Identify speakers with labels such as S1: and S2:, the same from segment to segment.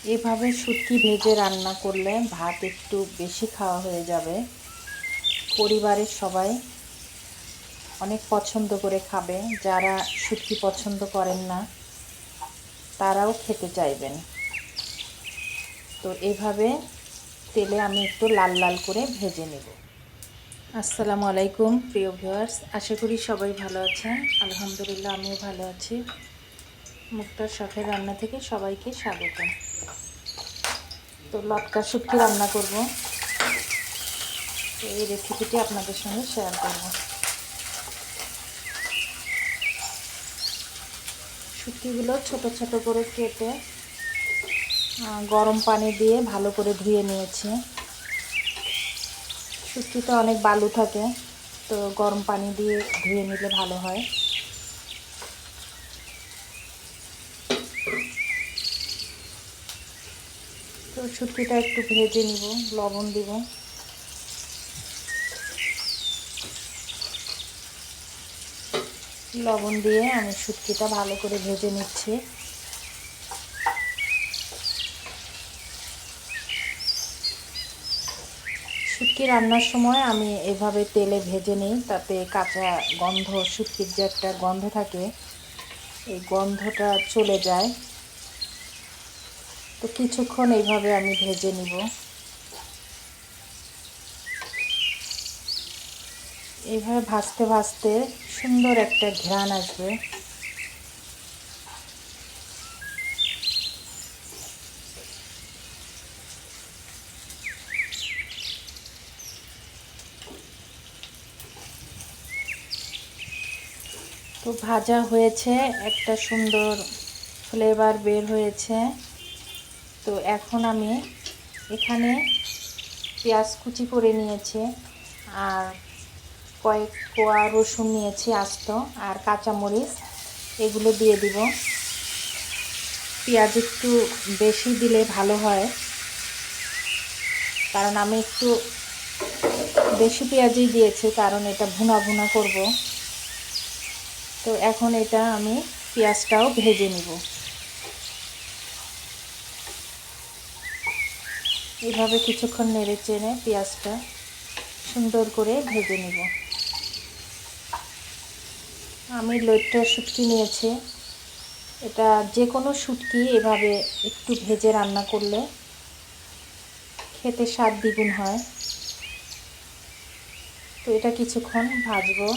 S1: এভাবে শুটকি ভেজে রান্না করলে ভাত একটু বেশি খাওয়া হয়ে যাবে। পরিবারের সবাই অনেক পছন্দ করে খাবে। যারা শুটকি পছন্দ করেন না তারাও খেতে চাইবেন। তো এভাবে তেলে আমি একটু লাল লাল করে ভেজে নেব। আসসালামু আলাইকুম প্রিয় ভিউয়ার্স, আশা করি সবাই ভালো আছেন। আলহামদুলিল্লাহ আমিও ভালো আছি। মুক্তার শখের রান্না থেকে সবাইকে স্বাগত। তো লটকা শুটকি রান্না করব, তো এই রেসিপিটি আপনাদের সঙ্গে শেয়ার করব। শুটকিগুলো ছোট ছোট করে কেটে গরম পানি দিয়ে ভালো করে ধুয়ে নিয়েছি। শুটকিতে অনেক বালু থাকে, তো গরম পানি দিয়ে ধুয়ে নিলে ভালো হয়। তো শুটকিটা একটু ভেজে নিব, লবণ দিব। লবণ দিয়ে আমি শুটকিটা ভালো করে ভেজে নিচ্ছি। শুটকি রান্নার সময় আমি এভাবে তেলে ভেজে নিই, তাতে কাঁচা গন্ধ, শুটকির যে একটা গন্ধ থাকে এই গন্ধটা চলে যায়। তো কিছুক্ষণ এইভাবে আমি ভেজে নিব। এইভাবে ভাজতে ভাজতে সুন্দর একটা ঘ্রাণ আসবে। তো ভাজা হয়েছে, একটা সুন্দর ফ্লেভার বের হয়েছে। তো এখন আমি এখানে পেঁয়াজ কুচি করে নিয়েছি, আর কয়েক কোয়া রসুন নিয়েছি আস্ত, আর কাঁচামরিচ, এগুলো দিয়ে দিব। পেঁয়াজ একটু বেশি দিলে ভালো হয়, কারণ আমি একটু বেশি পেঁয়াজই দিয়েছি, কারণ এটা ভুনা ভুনা করব। তো এখন এটা আমি পেঁয়াজটাও ভেজে নিব। এভাবে কিছুক্ষণ নেড়ে চেড়ে পেঁয়াজটা সুন্দর করে ভেজে নিব। আমি লইট্টা শুটকি নিয়েছি। এটা যে কোনো শুটকি এভাবে একটু ভেজে রান্না করলে খেতে স্বাদ দ্বিগুণ হয়। তো এটা কিছুক্ষণ ভাজবো।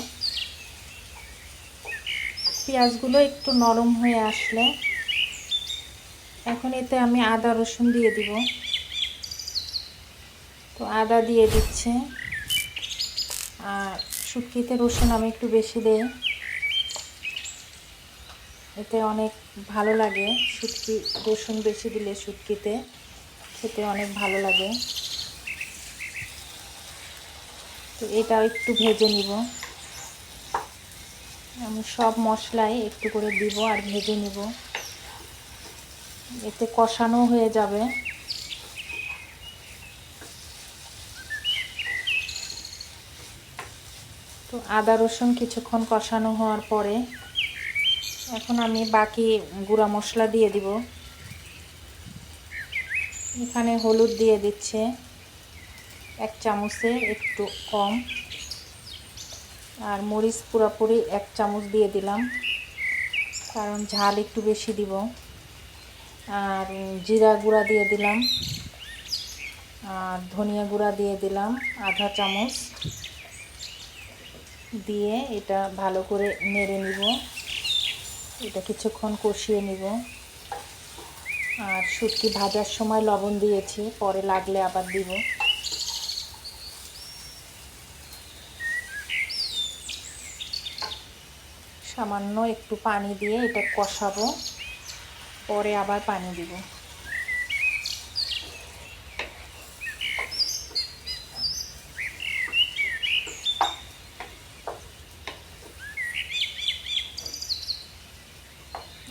S1: পেঁয়াজগুলো একটু নরম হয়ে আসলে এখন এতে আমি আদা রসুন দিয়ে দিব। তো আদা দিয়ে দিচ্ছে, আর শুটকিতে রসুন আমি একটু বেশি দেই, এতে অনেক ভালো লাগে। শুটকি রসুন বেশি দিলে শুটকিতে খেতে অনেক ভালো লাগে। তো এটা একটু ভেজে নিব। আমি সব মশলাই একটু করে দিব আর ভেজে নিব, এতে কষানো হয়ে যাবে। তো আদা রসুন কিছুক্ষণ কষানো হওয়ার পরে এখন আমি বাকি গুঁড়া মশলা দিয়ে দিব। এখানে হলুদ দিয়ে দিচ্ছে 1 চামচের একটু কম, আর মরিচ পুরোপুরি 1 চামচ দিয়ে দিলাম, কারণ ঝাল একটু বেশি দিব। আর জিরা গুঁড়া দিয়ে দিলাম, আর ধনিয়া গুঁড়া দিয়ে দিলাম আধা চামচ। দিয়ে এটা ভালো করে নেড়ে নিব, এটা কিছুক্ষণ কষিয়ে নিব। আর শুটকি ভাজার সময় লবণ দিয়েছি, পরে লাগলে আবার দিব। সামান্য একটু পানি দিয়ে এটা কষাবো, পরে আবার পানি দিব।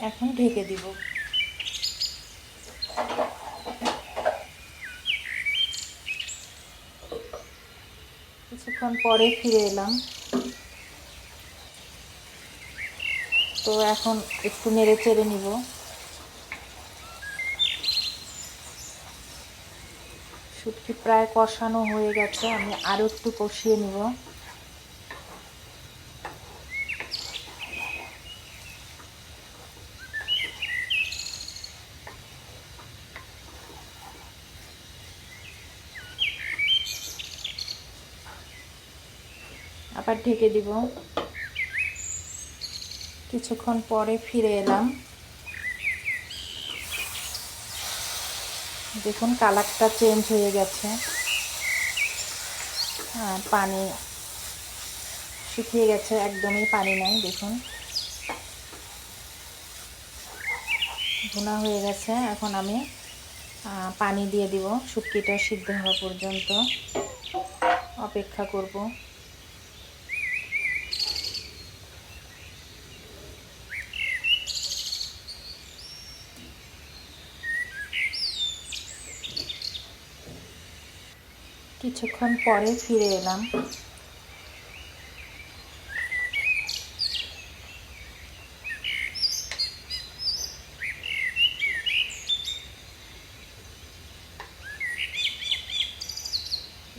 S1: এখন ঢেকে দিব। কিছুক্ষণ পরে ফিরে এলাম। তো এখন একটু নেড়ে চেড়ে নিব। শুটকি প্রায় কষানো হয়ে গেছে, আমি আরও একটু কষিয়ে নিব। আবার ঢেকে দিব। কিছুক্ষণ পরে ফিরে এলাম। দেখুন কালারটা চেঞ্জ হয়ে গেছে, পানি শুকিয়ে গেছে, একদমই পানি নাই। দেখুন ভুনা হয়ে গেছে। এখন আমি পানি দিয়ে দিব, শুটকিটা সিদ্ধ হওয়া পর্যন্ত অপেক্ষা করব। কিছুক্ষণ পরে ফিরে এলাম।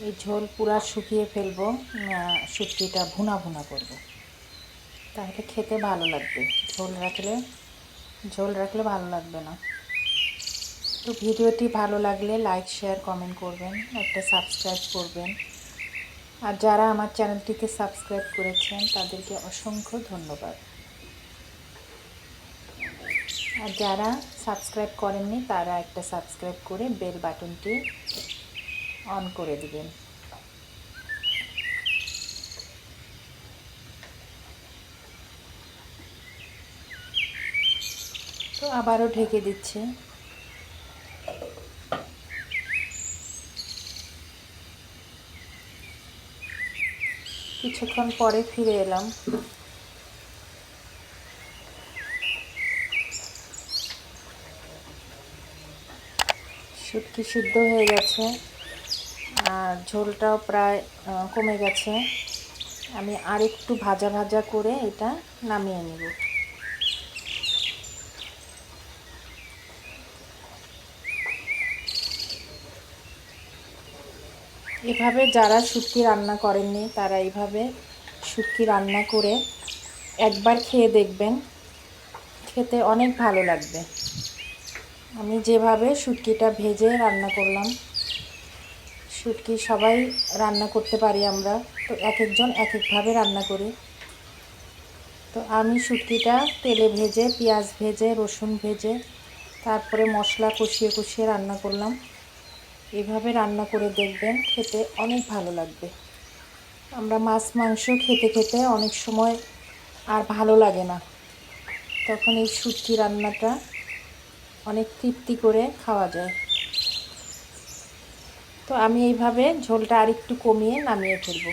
S1: এই ঝোল পুরা শুকিয়ে ফেলবো, শুটকিটা ভুনা ভুনা করব, তাহলে খেতে ভালো লাগবে। ঝোল রাখলে ভালো লাগবে না। তো ভিডিওটি ভালো লাগলে লাইক, শেয়ার, কমেন্ট করবেন, একটা সাবস্ক্রাইব করবেন। আর যারা আমার চ্যানেলটিকে সাবস্ক্রাইব করেছেন তাদেরকে অসংখ্য ধন্যবাদ। আর যারা সাবস্ক্রাইব করেননি তারা একটা সাবস্ক্রাইব করে বেল বাটনটি অন করে দিবেন। তো আবারও ঢেকে দিচ্ছি। কিছুক্ষণ পরে ফিরে এলাম। শুটকি সিদ্ধ হয়ে গেছে আর ঝোলটাও প্রায় কমে গেছে। আমি আর একটু ভাজা ভাজা করে এটা নামিয়ে নেব। এভাবে যারা শুটকি রান্না করেননি তারা এইভাবে শুটকি রান্না করে একবার খেয়ে দেখবেন, খেতে অনেক ভালো লাগবে। আমি যেভাবে শুটকিটা ভেজে রান্না করলাম, শুটকি সবাই রান্না করতে পারি আমরা, তো এক একজন এক একভাবে রান্না করি। তো আমি শুটকিটা তেলে ভেজে, পেঁয়াজ ভেজে, রসুন ভেজে, তারপরে মশলা কষিয়ে কষিয়ে রান্না করলাম। এভাবে রান্না করে দেখবেন, খেতে অনেক ভালো লাগবে। আমরা মাছ মাংস খেতে খেতে অনেক সময় আর ভালো লাগে না, তখন এই শুটকি রান্নাটা অনেক তৃপ্তি করে খাওয়া যায়। তো আমি এইভাবে ঝোলটা আরেকটু কমিয়ে নামিয়ে ফেলবো।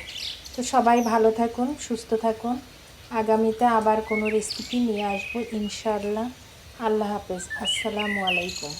S1: তো সবাই ভালো থাকুন, সুস্থ থাকুন। আগামীতে আবার কোনো রেসিপি নিয়ে আসবো ইনশাআল্লাহ। আল্লাহ হাফেজ। আসসালামু আলাইকুম।